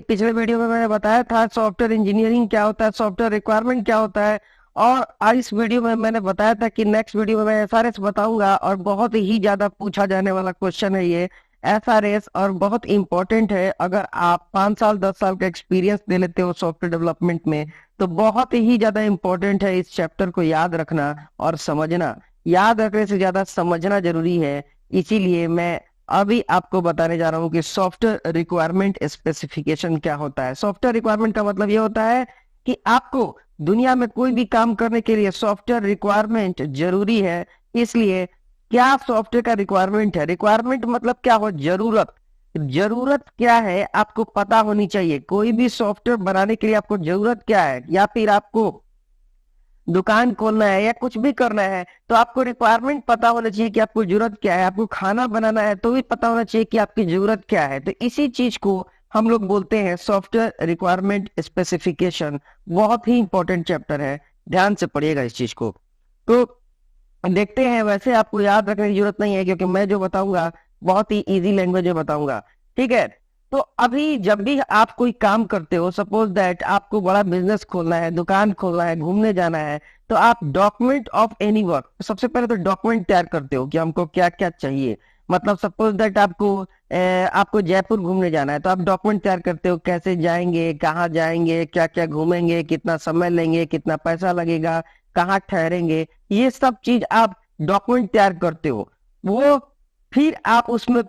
पिछले वीडियो में मैंने बताया था सॉफ्टवेयर इंजीनियरिंग क्या होता है, सॉफ्टवेयर रिक्वायरमेंट क्या होता है, और आज इस वीडियो में मैंने बताया था कि नेक्स्ट वीडियो में मैं एसआरएस बताऊंगा। और बहुत ही ज्यादा पूछा जाने वाला क्वेश्चन है ये एसआरएस, और बहुत इंपॉर्टेंट है। अगर आप 5 साल 10 साल का एक्सपीरियंस दे लेते हो सॉफ्टवेयर डेवलपमेंट में तो बहुत ही ज्यादा इंपॉर्टेंट है इस चैप्टर को याद रखना और समझना। याद रखने से ज्यादा समझना जरूरी है। इसीलिए मैं अभी आपको बताने जा रहा हूँ कि सॉफ्टवेयर रिक्वायरमेंट स्पेसिफिकेशन क्या होता है। सॉफ्टवेयर रिक्वायरमेंट का मतलब ये होता है कि आपको दुनिया में कोई भी काम करने के लिए सॉफ्टवेयर रिक्वायरमेंट जरूरी है। इसलिए क्या सॉफ्टवेयर का रिक्वायरमेंट है, रिक्वायरमेंट मतलब क्या हो, जरूरत। जरूरत क्या है आपको पता होनी चाहिए। कोई भी सॉफ्टवेयर बनाने के लिए आपको जरूरत क्या है, या फिर आपको दुकान खोलना है या कुछ भी करना है तो आपको रिक्वायरमेंट पता होना चाहिए कि आपको जरूरत क्या है। आपको खाना बनाना है तो भी पता होना चाहिए कि आपकी जरूरत क्या है। तो इसी चीज को हम लोग बोलते हैं सॉफ्टवेयर रिक्वायरमेंट स्पेसिफिकेशन। बहुत ही इंपॉर्टेंट चैप्टर है, ध्यान से पढ़िएगा इस चीज को। तो देखते हैं, वैसे आपको याद रखने की जरूरत नहीं है क्योंकि मैं जो बताऊंगा बहुत ही इजी लैंग्वेज में बताऊंगा, ठीक है। तो अभी जब भी आप कोई काम करते हो, सपोज दैट आपको बड़ा बिजनेस खोलना है, दुकान खोलना है, घूमने जाना है, तो आप डॉक्यूमेंट ऑफ एनी वर्क, सबसे पहले तो डॉक्यूमेंट तैयार करते हो कि हमको क्या क्या चाहिए। मतलब सपोज दैट आपको जयपुर घूमने जाना है तो आप डॉक्यूमेंट तैयार करते हो, कैसे जाएंगे, कहाँ जाएंगे, क्या क्या घूमेंगे, कितना समय लेंगे, कितना पैसा लगेगा, कहाँ ठहरेंगे, ये सब चीज आप डॉक्यूमेंट तैयार करते हो। वो फिर आप उसमें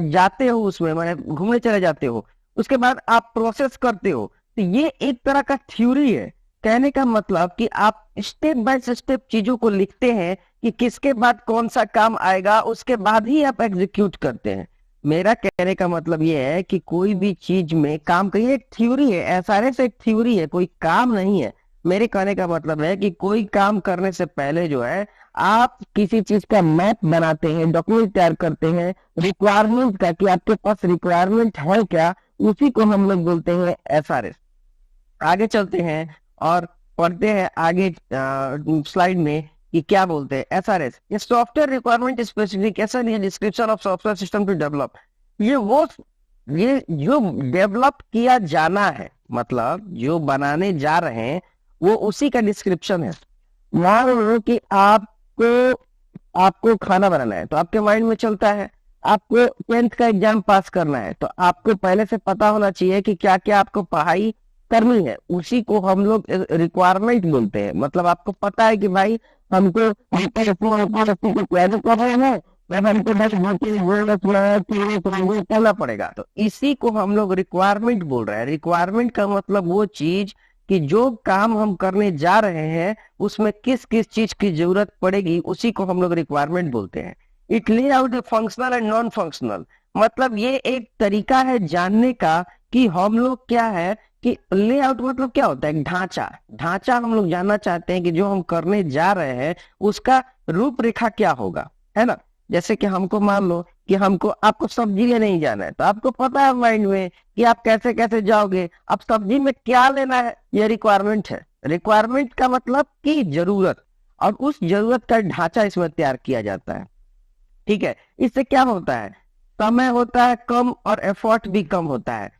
जाते हो, उसमें माने घूमने चले जाते हो। उसके बाद आप प्रोसेस करते हो। तो ये एक तरह का थ्योरी है। कहने का मतलब कि आप स्टेप बाय स्टेप चीजों को लिखते हैं कि किसके बाद कौन सा काम आएगा, उसके बाद ही आप एग्जीक्यूट करते हैं। मेरा कहने का मतलब ये है कि कोई भी चीज में काम करिए, एक थ्योरी है, एसआरएस एक थ्योरी है, कोई काम नहीं है। मेरे कहने का मतलब है कि कोई काम करने से पहले जो है आप किसी चीज का मैप बनाते हैं, डॉक्यूमेंट तैयार करते हैं रिक्वायरमेंट का, कि आपके पास रिक्वायरमेंट है क्या, उसी को हम लोग बोलते हैं एसआरएस। आगे चलते हैं और पढ़ते हैं आगे स्लाइड में कि क्या बोलते हैं एसआरएस। ये सॉफ्टवेयर रिक्वायरमेंट स्पेसिफिकेशन है, description of software system to develop. ये जो डेवलप किया जाना है, मतलब जो बनाने जा रहे हैं वो उसी का डिस्क्रिप्शन है। मान लो कि आपको खाना बनाना है तो आपके माइंड में चलता है आपको 10th का एग्जाम पास करना है, तो आपको पहले से पता होना चाहिए कि क्या क्या आपको पढ़ाई करनी है। उसी को हम लोग रिक्वायरमेंट बोलते हैं। मतलब आपको पता है कि भाई हमको क्वेरी कर रहे हैं, तब हमको बस करना पड़ेगा। तो इसी को हम लोग रिक्वायरमेंट बोल रहे हैं। रिक्वायरमेंट का मतलब वो चीज कि जो काम हम करने जा रहे हैं उसमें किस किस चीज की जरूरत पड़ेगी, उसी को हम लोग रिक्वायरमेंट बोलते हैं। इट ले out A functional and non functional. मतलब ये एक तरीका है जानने का कि हम लोग क्या है कि लेआउट मतलब क्या होता है, ढांचा। ढांचा हम लोग जानना चाहते हैं कि जो हम करने जा रहे हैं उसका रूपरेखा क्या होगा, है ना। जैसे कि हमको मान लो कि आपको सब्जी लेने नहीं जाना है, तो आपको पता है माइंड में कि आप कैसे कैसे जाओगे, अब सब्जी में क्या लेना है, ये रिक्वायरमेंट है। रिक्वायरमेंट का मतलब कि जरूरत, और उस जरूरत का ढांचा इसमें तैयार किया जाता है, ठीक है। इससे क्या होता है, समय होता है कम और एफर्ट भी कम होता है।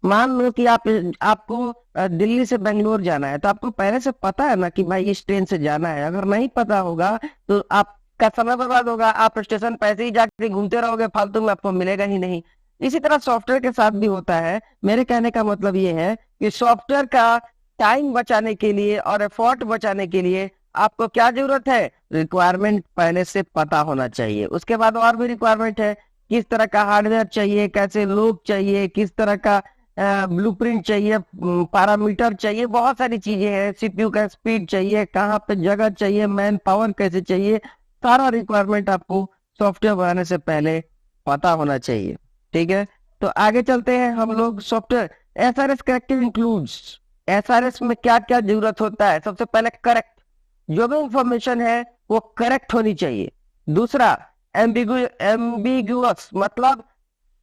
मान लो कि आपको दिल्ली से बेंगलोर जाना है, तो आपको पहले से पता है ना कि भाई इस ट्रेन से जाना है। अगर नहीं पता होगा तो आपका समय बर्बाद होगा, आप स्टेशन पैसे ही जाके घूमते रहोगे, फालतू में आपको मिलेगा ही नहीं। इसी तरह सॉफ्टवेयर के साथ भी होता है। मेरे कहने का मतलब ये है कि सॉफ्टवेयर का टाइम बचाने के लिए और एफर्ट बचाने के लिए आपको क्या जरूरत है, रिक्वायरमेंट पहले से पता होना चाहिए। उसके बाद और भी रिक्वायरमेंट है, किस तरह का हार्डवेयर चाहिए, कैसे लोग चाहिए, किस तरह का ब्लूप्रिंट चाहिए, पैरामीटर चाहिए, बहुत सारी चीजें हैं। सीपीयू का स्पीड चाहिए, कहाँ पे जगह चाहिए, मैन पावर कैसे चाहिए, सारा रिक्वायरमेंट आपको सॉफ्टवेयर बनाने से पहले पता होना चाहिए, ठीक है। तो आगे चलते हैं हम लोग। Software SRS corrective includes. SRS में क्या क्या जरूरत होता है, सबसे पहले करेक्ट, जो भी इंफॉर्मेशन है वो करेक्ट होनी चाहिए। दूसरा एम्बिगुअस,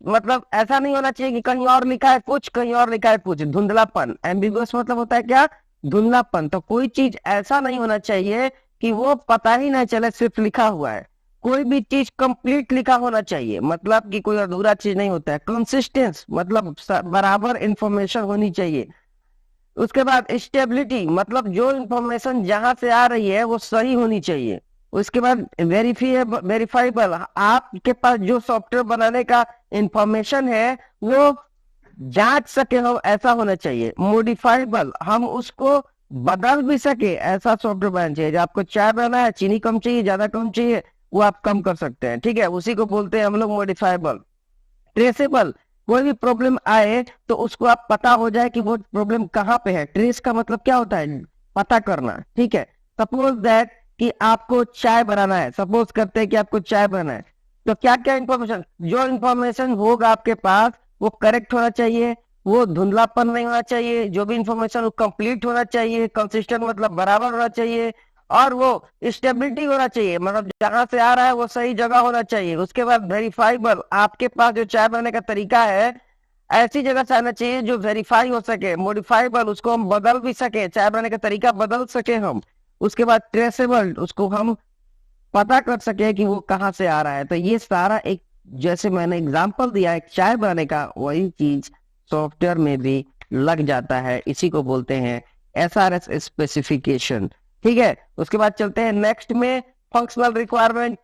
मतलब ऐसा नहीं होना चाहिए कि कहीं और लिखा है कुछ, कहीं और लिखा है कुछ, धुंधलापन। एम्बिगुअस मतलब होता है क्या, धुंधलापन। तो कोई चीज ऐसा नहीं होना चाहिए कि वो पता ही ना चले सिर्फ लिखा हुआ है। कोई भी चीज कंप्लीट लिखा होना चाहिए, मतलब कि कोई अधूरा चीज नहीं होता है। कंसिस्टेंस मतलब बराबर इंफॉर्मेशन होनी चाहिए। उसके बाद स्टेबिलिटी मतलब जो इंफॉर्मेशन जहां से आ रही है वो सही होनी चाहिए। उसके बाद वेरीफाइबल, आपके पास जो सॉफ्टवेयर बनाने का इंफॉर्मेशन है वो जांच सके हम, ऐसा होना चाहिए। मॉडिफाइबल, हम उसको बदल भी सके, ऐसा सॉफ्टवेयर बनाना चाहिए। जो आपको चाय बनाना है, चीनी कम चाहिए, ज्यादा कम चाहिए, वो आप कम कर सकते हैं, ठीक है, उसी को बोलते हैं हम लोग मॉडिफाइबल। ट्रेसेबल, कोई भी प्रॉब्लम आए तो उसको आप पता हो जाए कि वो प्रॉब्लम कहाँ पे है। ट्रेस का मतलब क्या होता है, पता करना, ठीक है। सपोज दैट कि आपको चाय बनाना है, सपोज करते हैं कि आपको चाय बनाना है, तो क्या क्या इंफॉर्मेशन, जो इंफॉर्मेशन होगा आपके पास वो करेक्ट होना चाहिए, वो धुंधलापन नहीं होना चाहिए, जो भी इंफॉर्मेशन वो कंप्लीट होना चाहिए, कंसिस्टेंट मतलब बराबर होना चाहिए, और वो स्टेबिलिटी होना चाहिए, मतलब जहां से आ रहा है वो सही जगह होना चाहिए। उसके बाद वेरीफाइबल, आपके पास जो चाय बनाने का तरीका है ऐसी जगह से आना चाहिए जो वेरीफाई हो सके। मॉडिफाइबल, उसको हम बदल भी सके, चाय बनाने का तरीका बदल सके हम। उसके बाद ट्रेसेबल, उसको हम पता कर सके कि वो कहाँ से आ रहा है। तो ये सारा एक, जैसे मैंने एग्जांपल दिया एक चाय बनाने का, वही चीज सॉफ्टवेयर में भी लग जाता है। इसी को बोलते हैं एसआरएस स्पेसिफिकेशन, ठीक है। उसके बाद चलते हैं नेक्स्ट में, फंक्शनल रिक्वायरमेंट।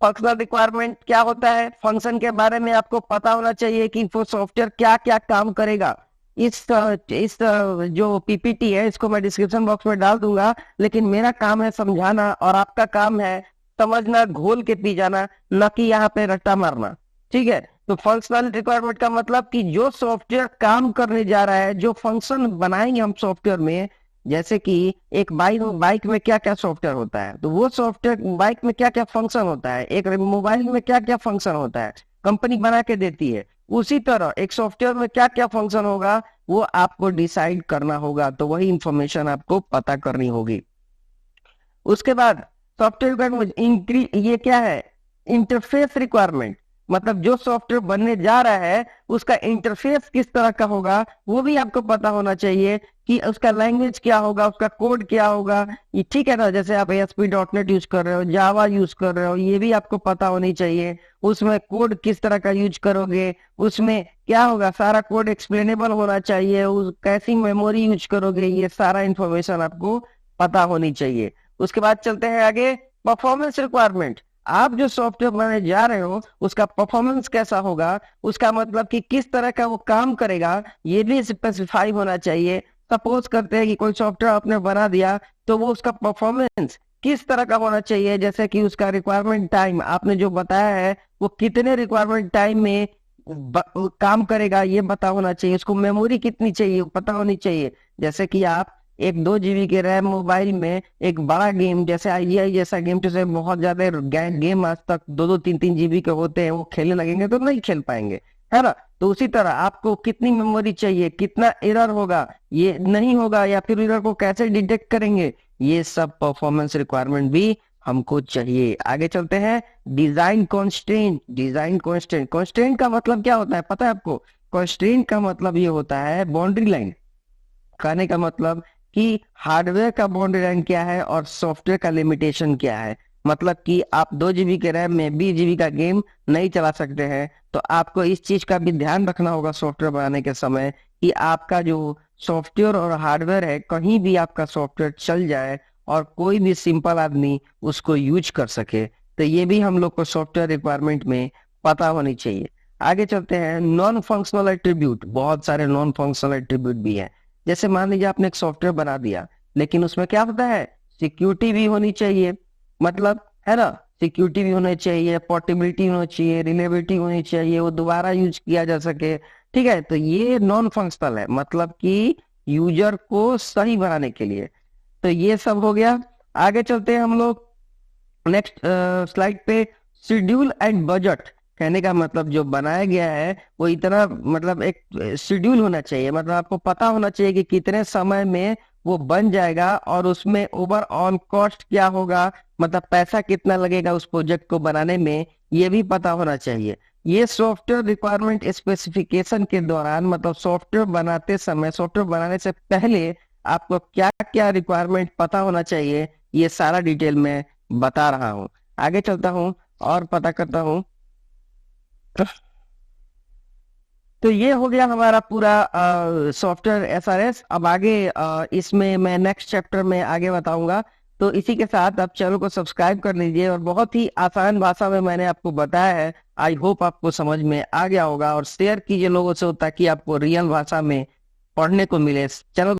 फंक्शनल रिक्वायरमेंट क्या होता है, फंक्शन के बारे में आपको पता होना चाहिए कि वो सॉफ्टवेयर क्या क्या काम करेगा। इस जो पीपीटी है इसको मैं डिस्क्रिप्शन बॉक्स में डाल दूंगा, लेकिन मेरा काम है समझाना और आपका काम है समझना, घोल के पी जाना, न कि यहाँ पे रट्टा मारना, ठीक है। तो फंक्शनल रिक्वायरमेंट का मतलब कि जो सॉफ्टवेयर काम करने जा रहा है, जो फंक्शन बनाएंगे हम सॉफ्टवेयर में, जैसे कि एक बाइक बाइक में क्या क्या सॉफ्टवेयर होता है, तो वो सॉफ्टवेयर बाइक में क्या क्या फंक्शन होता है, एक मोबाइल में क्या क्या फंक्शन होता है, कंपनी बना के देती है। उसी तरह एक सॉफ्टवेयर में क्या क्या फंक्शन होगा वो आपको डिसाइड करना होगा, तो वही इंफॉर्मेशन आपको पता करनी होगी। उसके बाद सॉफ्टवेयर रिक्वायरमेंट, ये क्या है, इंटरफेस रिक्वायरमेंट, मतलब जो सॉफ्टवेयर बनने जा रहा है उसका इंटरफेस किस तरह का होगा वो भी आपको पता होना चाहिए, कि उसका लैंग्वेज क्या होगा, उसका कोड क्या होगा। ये ठीक है ना, जैसे आप ASP.NET यूज कर रहे हो, जावा यूज कर रहे हो, ये भी आपको पता होनी चाहिए। उसमें कोड किस तरह का यूज करोगे, उसमें क्या होगा, सारा कोड एक्सप्लेनेबल होना चाहिए, उस कैसी मेमोरी यूज करोगे, ये सारा इंफॉर्मेशन आपको पता होनी चाहिए। उसके बाद चलते हैं आगे, परफॉर्मेंस रिक्वायरमेंट। आप जो सॉफ्टवेयर बनाने जा रहे हो उसका परफॉर्मेंस कैसा होगा, उसका मतलब कि किस तरह का वो काम करेगा, ये भी स्पेसिफाई होना चाहिए। सपोज करते हैं कि कोई सॉफ्टवेयर आपने बना दिया, तो वो उसका परफॉर्मेंस किस तरह का होना चाहिए, जैसे कि उसका रिक्वायरमेंट टाइम आपने जो बताया है वो कितने रिक्वायरमेंट टाइम में काम करेगा ये पता होना चाहिए। उसको मेमोरी कितनी चाहिए पता होनी चाहिए। जैसे कि आप एक 2 GB के रैम मोबाइल में एक बड़ा गेम जैसे IGI जैसा गेम, जैसे बहुत ज्यादा गेम आज तक 2-2, 3-3 GB के होते हैं, वो खेलने लगेंगे तो नहीं खेल पाएंगे, है ना। तो उसी तरह आपको कितनी मेमोरी चाहिए, कितना एरर होगा, ये नहीं होगा, या फिर एरर को कैसे डिटेक्ट करेंगे, ये सब परफॉर्मेंस रिक्वायरमेंट भी हमको चाहिए। आगे चलते हैं, design constraint. Design constraint, constraint का मतलब क्या होता है पता है आपको, कॉन्स्ट्रेंट का मतलब ये होता है बाउंड्री लाइन। कहने का मतलब कि हार्डवेयर का बाउंड्री लाइन क्या है और सॉफ्टवेयर का लिमिटेशन क्या है। मतलब कि आप 2 GB के रैम में 20 GB का गेम नहीं चला सकते हैं, तो आपको इस चीज का भी ध्यान रखना होगा सॉफ्टवेयर बनाने के समय, कि आपका जो सॉफ्टवेयर और हार्डवेयर है कहीं भी आपका सॉफ्टवेयर चल जाए और कोई भी सिंपल आदमी उसको यूज कर सके। तो ये भी हम लोग को सॉफ्टवेयर रिक्वायरमेंट में पता होनी चाहिए। आगे चलते हैं, नॉन फंक्शनल एट्रीब्यूट। बहुत सारे नॉन फंक्शनल एट्रीब्यूट भी हैं। जैसे मान लीजिए आपने एक सॉफ्टवेयर बना दिया, लेकिन उसमें क्या होता है, सिक्योरिटी भी होनी चाहिए, मतलब है ना, सिक्योरिटी भी होनी चाहिए, पोर्टेबिलिटी होनी चाहिए, रिलेबिलिटी होनी चाहिए, वो दोबारा यूज किया जा सके, ठीक है। तो ये नॉन फंक्शनल है, मतलब कि यूजर को सही बनाने के लिए। तो ये सब हो गया। आगे चलते हैं हम लोग नेक्स्ट स्लाइड पे, शेड्यूल एंड बजट। कहने का मतलब जो बनाया गया है वो इतना, मतलब एक शेड्यूल होना चाहिए, मतलब आपको पता होना चाहिए कि कितने समय में वो बन जाएगा, और उसमें ओवरऑल कॉस्ट क्या होगा, मतलब पैसा कितना लगेगा उस प्रोजेक्ट को बनाने में, ये भी पता होना चाहिए। ये सॉफ्टवेयर रिक्वायरमेंट स्पेसिफिकेशन के दौरान, मतलब सॉफ्टवेयर बनाते समय, सॉफ्टवेयर बनाने से पहले आपको क्या क्या रिक्वायरमेंट पता होना चाहिए, ये सारा डिटेल में बता रहा हूँ। आगे चलता हूँ, और पता करता हूँ। तो ये हो गया हमारा पूरा सॉफ्टवेयर एसआरएस। अब आगे इसमें मैं नेक्स्ट चैप्टर में आगे बताऊंगा। तो इसी के साथ आप चैनल को सब्सक्राइब कर लीजिए, और बहुत ही आसान भाषा में मैंने आपको बताया है। आई होप आपको समझ में आ गया होगा, और शेयर कीजिए लोगों से ताकि आपको रियल भाषा में पढ़ने को मिले। चैनल